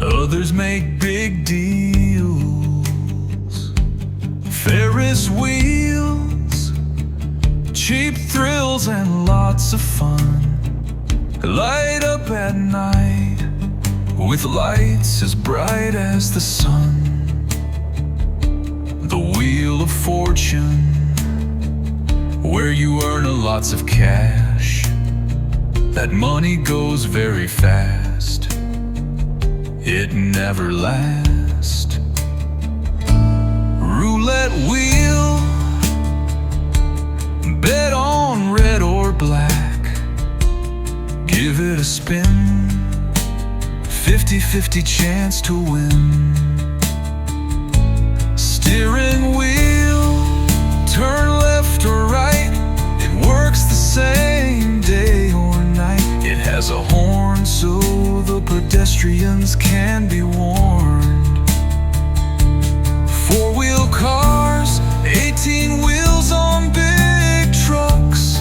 Others make big deals, Ferris wheels, cheap thrills and lots of fun. Light up at night with lights as bright as the sun. The wheel of fortune, where you earn lots of cash. That money goes very fast, it never lasts. Roulette wheel, bet on red or black. Give it a spin, 50-50 chance to win. Steering wheel, turn left or right. It works the same day or night. It has a horn so the pedestrians can be warned. Four-wheel cars, 18 wheels on big trucks.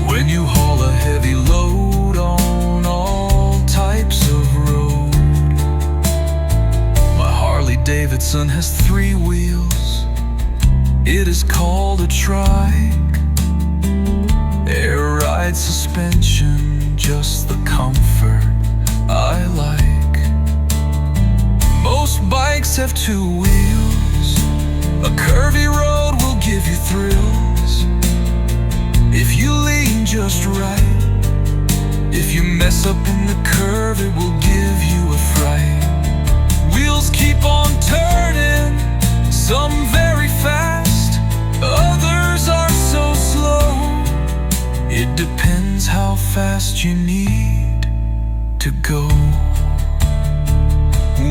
When you haul a heavy load on all types of road. My Harley-Davidson has 3 wheels. It is called a trike. Air ride suspension, just the comfort I like. Most bikes have 2 wheels. A curvy road will give you thrills if you lean just right. If you mess up in the curve, it will give you a fright. Wheels keep on turning, some very fast, others are so slow. It depends how fast you need to go.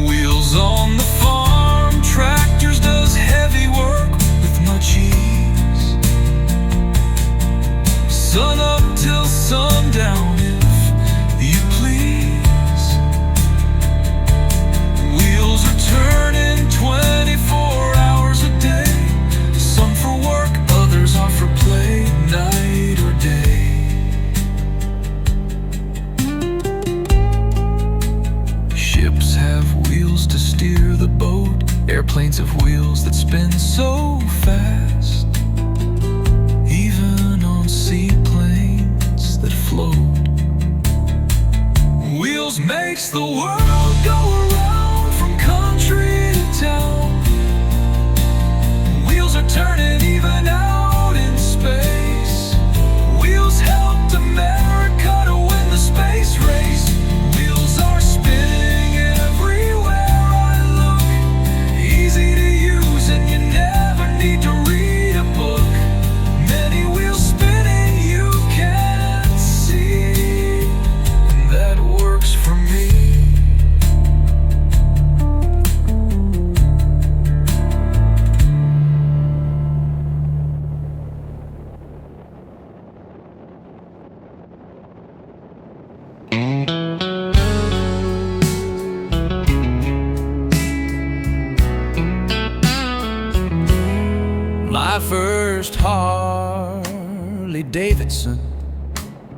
Wheels on the farm, tractors does heavy work with much ease. Sun up till sundown if you please. Wheels are turning 24 hours a day. Some for work, others are for play, night or day. Ships have wheels to steer the boat. Airplanes have wheels that spin so fast. Even on seaplanes that float. Wheels makes the world go around from country to town. Wheels are turning even out in space. Wheels helped America to win the space race. Wheels are spinning everywhere I look. Easy to use and you never need to read a book. Many wheels spinning you can't see, and that works for me. My first Harley-Davidson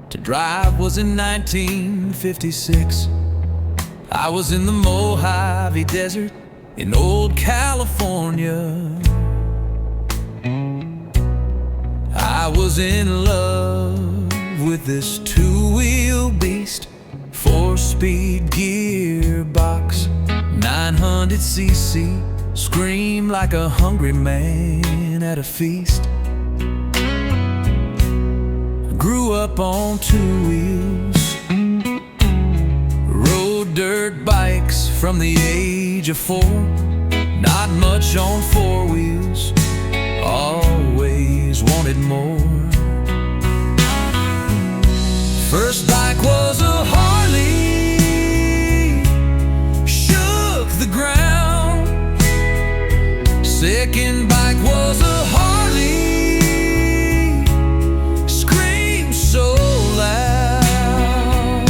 to drive was in 1956. I was in the Mojave Desert in old California. I was in love with this 2-wheel beast, 4-speed gearbox, 900cc. Scream like a hungry man at a feast. Grew up on 2 wheels, rode dirt bikes from the age of 4. Not much on 4 wheels, always wanted more. First bike was a Harley, shook the ground. Second bike was a Harley, screamed so loud.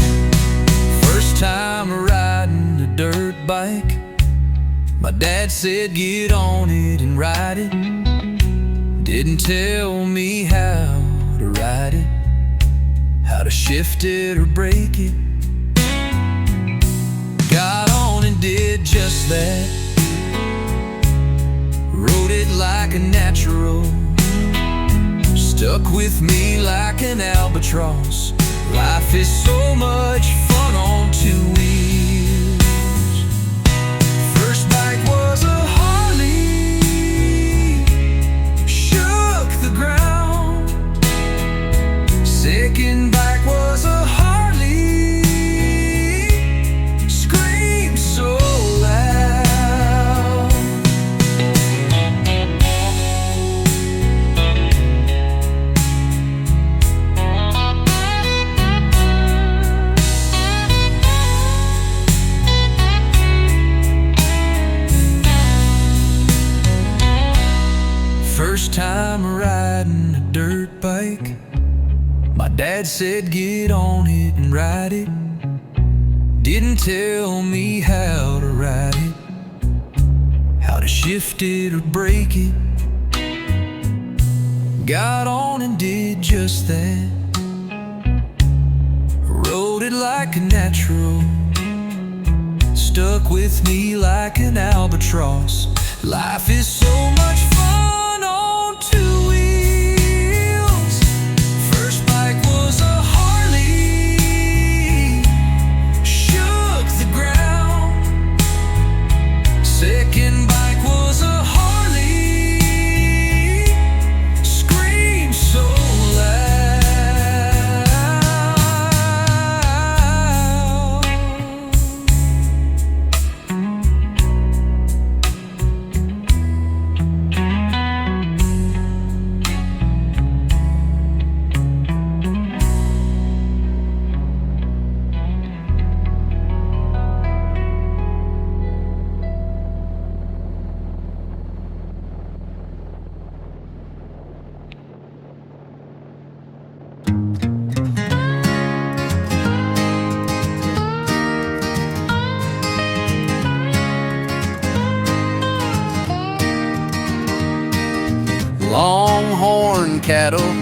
First time riding a dirt bike, my dad said get on it and ride it. Didn't tell me how to ride it, how to shift it or break it. stuck with me like an albatross. Life is so much fun on two wheels. First bike was a Harley, shook the ground. Second bike was a Harley, screamed so loud. First time riding a dirt bike, my dad said get on it and ride it. Didn't tell me how to ride it, how to shift it or break it. Got on and did just that, rode it like a natural, stuck with me like an albatross. Life is so much fun on two wheels. First bike was a Harley, shook the ground. Second bike was a Harley, screamed so longhorn cattle,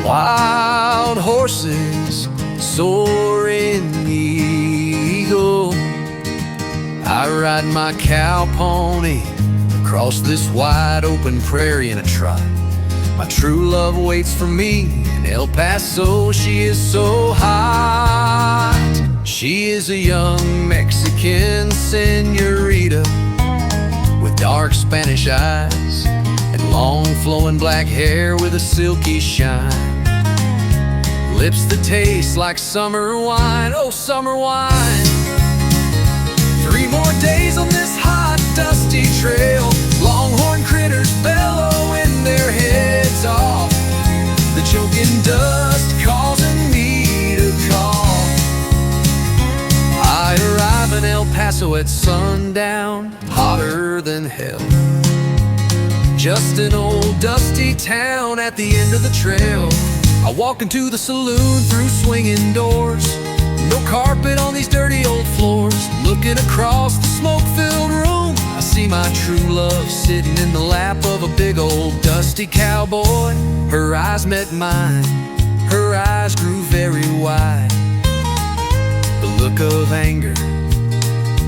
wild horses, soaring eagle. I ride my cow pony across this wide open prairie in a trot. My true love waits for me in El Paso. She is so hot. She is a young Mexican senorita with dark Spanish eyes and long flowing black hair with a silky shine. Lips that taste like summer wine, oh summer wine. 3 more days on this hot, dusty trail. Longhorn critters bellowing their heads off, the choking dust causing me to cough. I arrive in El Paso at sundown, hotter than hell. Just an old dusty town at the end of the trail. I walk into the saloon through swinging doors. No carpet on these dirty old floors. Looking across the smoke-filled room, I see my true love sitting in the lap of a big old dusty cowboy. Her eyes met mine, her eyes grew very wide. The look of anger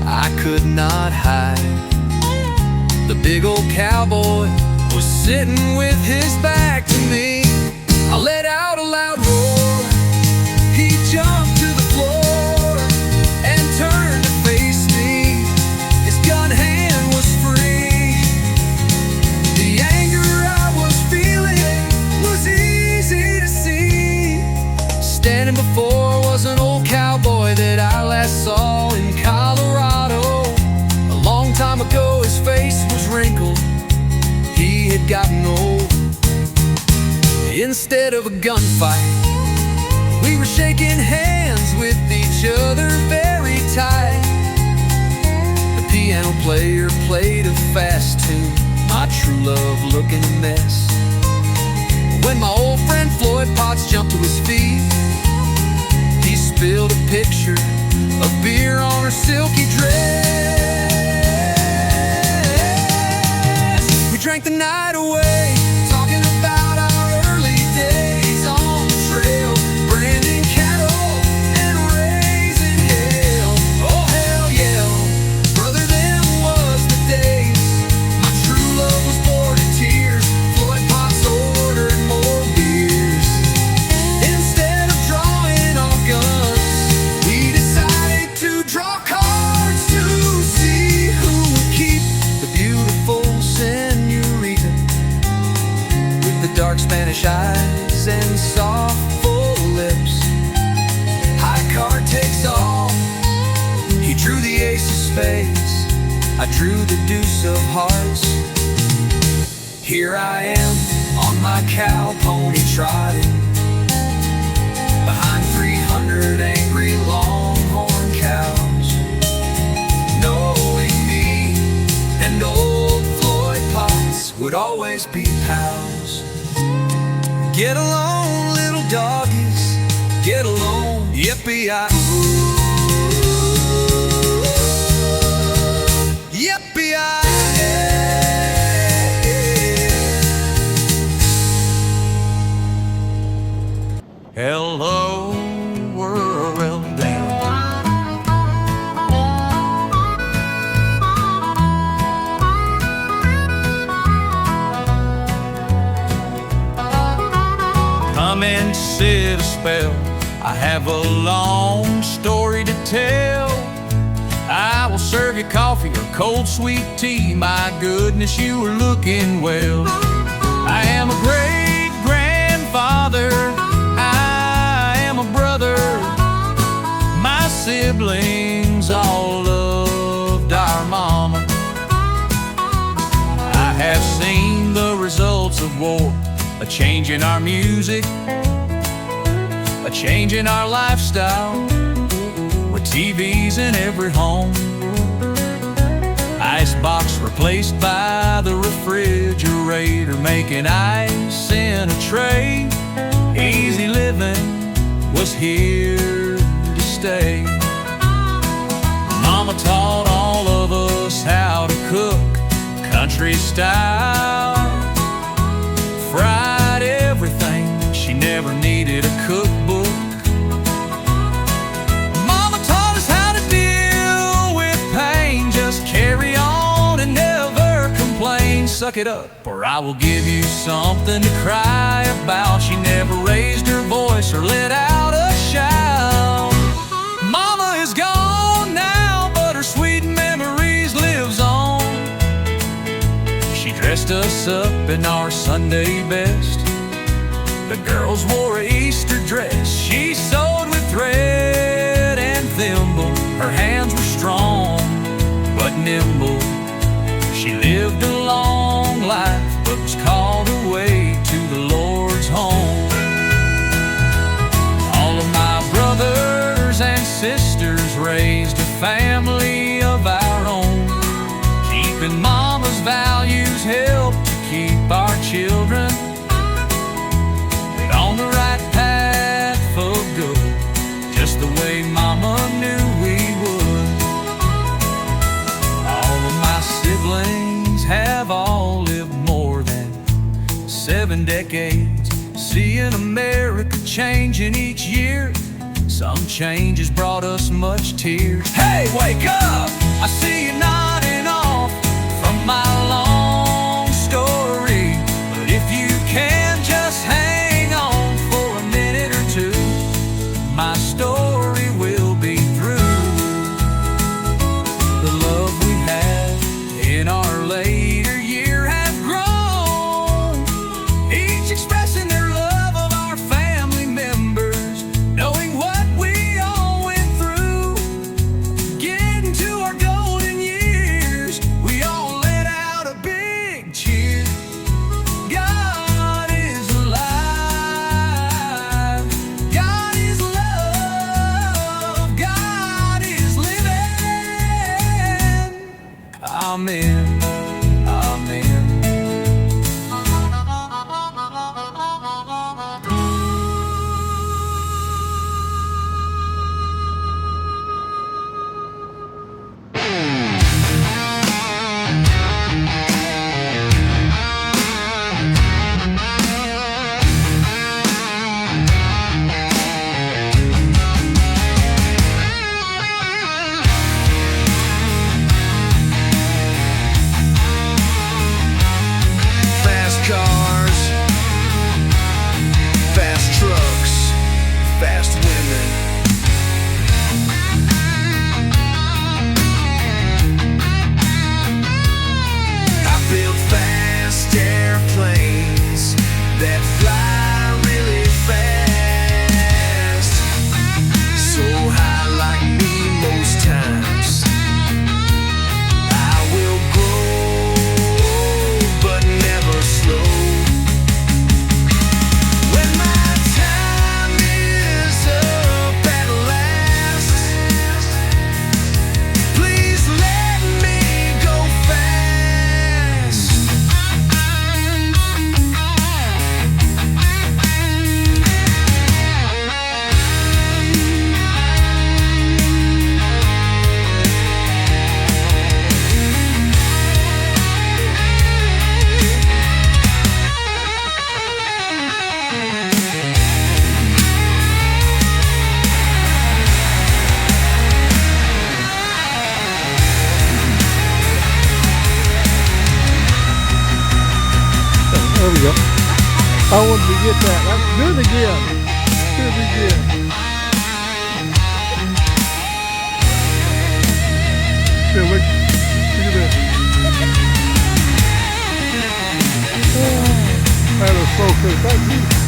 I could not hide. The big old cowboy was sitting with his back to me. I let out a loud roar. He jumped to the floor and turned to face me. His gun hand was free. The anger I was feeling was easy to see. Standing before was an old cowboy that I last saw in Colorado. A long time ago his face was wrinkled, he had gotten old. Instead of a gunfight, we were shaking hands with each other very tight. The piano player played a fast tune, my true love looking a mess. When my old friend Floyd Potts jumped to his feet, he spilled a picture of beer on her silky dress. We drank the night away, talking about our early days on the trail, branding cattle and raising hell. Oh hell yeah, brother, them was the days. My true love was born in tears. Floyd Potts ordered more beer. Spanish eyes and soft full lips. High card takes all. He drew the ace of spades, I drew the deuce of hearts. Here I am on my cow pony trotting behind 300 angry longhorn cows, knowing me and old Floyd Potts would always be pals. Get along, little doggies, get along, yippee-yi-oo. Hello, world down. Come and sit a spell. I have a long story to tell. I will serve you coffee or cold sweet tea. My goodness, you are looking well. I am a great grandfather. I am a brother. My siblings all loved our mama. I have seen the results of war, a change in our music, a change in our lifestyle, with TVs in every home, icebox replaced by the refrigerator, making ice in a tray. Easy living was here to stay. Mama taught all of us how to cook country style, fried everything, she never needed a cookbook. Mama taught us how to deal with pain, just carry on and never complain. Suck it up, or I will give you something to cry about. She never raised her voice or let out a shout. Mama is gone now, but her sweet memories lives on. She dressed us up in our Sunday best. The girls wore an Easter dress. She sewed with thread and thimble. Her hands were strong but nimble. She lived a long life but was called away to the Lord's home. All of my brothers and sisters raised a family of our own. Keeping Mama's values helped to keep our children on the right path for good, just the way Mama knew we would. All of my siblings have all lived more than 7 decades, seeing America changing each year. Some changes brought us much tears. Hey, wake up! I see you nodding off from my long story, but if you can just hang on for a minute or two, my story will be through. The love we had in our later year have grown, each expressing their love of our family members, knowing what we all went through. Getting to our golden years, we all let out a big cheer. God is alive, God is love, God is living. Amen, amen. you go. I wanted to get that. Do it again. Do it again. Here, look at that. That is so cool. Thank you.